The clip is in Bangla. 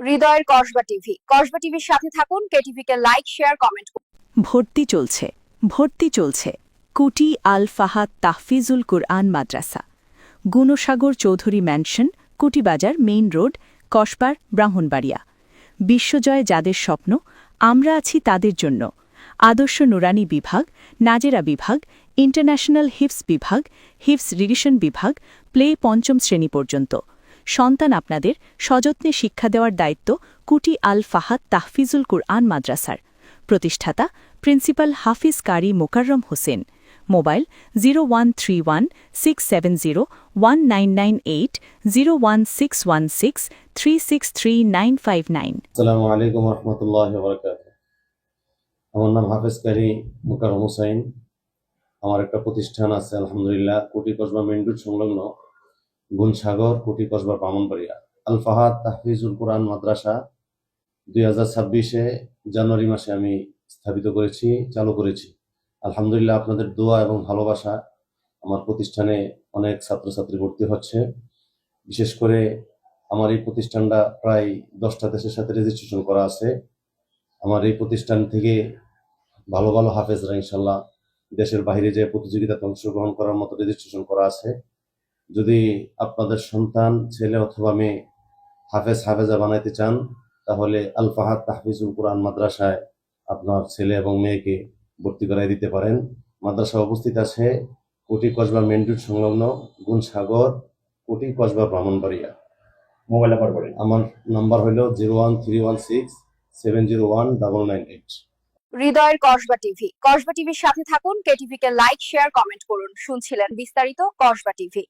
হৃদয়ের কসবা টিভি। কসবা টিভির সাথে থাকুন, কেটিভি কে লাইক, শেয়ার, কমেন্ট করুন। ভর্তি চলছে Kuti Al Fahad Tahfizul Quran Madrasa, Gunsagar Chowdhury mansion, Kutibazar main road, কসবার, ব্রাহ্মণবাড়িয়া। বিশ্বজয় যাদের স্বপ্ন, আমরা আছি তাদের জন্য। আদর্শ নুরানি বিভাগ, নাজেরা বিভাগ, ইন্টারন্যাশনাল হিফস বিভাগ, হিফস রিডিশন বিভাগ, প্লে ৫ম শ্রেণী পর্যন্ত। সন্তান আপনাদের সযত্নে শিক্ষা দেওয়ার দায়িত্ব কুটি আল ফাহাদ তাহফিজুল কুরআন মাদ্রাসার। প্রতিষ্ঠাতা প্রিন্সিপাল হাফিজ কারি মোকাররম হোসেন। মোবাইল 013167019980, 01616363959। আসসালামু আলাইকুম রহমতুল্লাহি ওয়া বারাকাতুহু। আমার নাম হাফেজ কারি মোকাররম হোসেন। আমার একটা প্রতিষ্ঠান আছে আলহামদুলিল্লাহ, কুটি কসবা মেইন রোড সংলগ্ন গুণসাগর, কুটি কসবা, ব্রাহ্মণবাড়িয়া। আল ফাহাদ তাহফিজুল কুরআন মাদ্রাসা 2026 জানুয়ারি মাসে আমি স্থাপিত করেছি, চালু করেছি। আলহামদুলিল্লাহ, আপনাদের দোয়া এবং ভালোবাসা আমার প্রতিষ্ঠানে অনেক ছাত্রছাত্রী ভর্তি হচ্ছে। বিশেষ করে আমার এই প্রতিষ্ঠানটা প্রায় 10টা দেশের সাথে রেজিস্ট্রেশন করা আছে। আমার এই প্রতিষ্ঠান থেকে ভালো ভালো হাফেজরা ইনশাল্লাহ দেশের বাইরে যে প্রতিযোগিতাতে অংশগ্রহণ করার মতো রেজিস্ট্রেশন করা আছে। যদি আপনাদের সন্তান, ছেলে অথবা মেয়ে হাফেজা বানাইতে চান, তাহলে আল ফাহাদ তাহফিজুল কুরআন মাদ্রাসায় আপনার ছেলে এবং মেয়েকে ভর্তি করাই দিতে পারেন। মাদ্রাসা অবস্থিত আছে কুটি কসবা মেইন রোড সংলগ্ন গুণসাগর, কুটি কসবা, ব্রাহ্মণবাড়িয়া। মোবাইল নাম্বার বলেন। আমার নাম্বার হলো 01316701998। হৃদয়ের কসবা টিভি। কসবা টিভির সাথে থাকুন, কেটিভি কে লাইক, শেয়ার, কমেন্ট করুন। শুনছিলেন বিস্তারিত কসবা টিভি।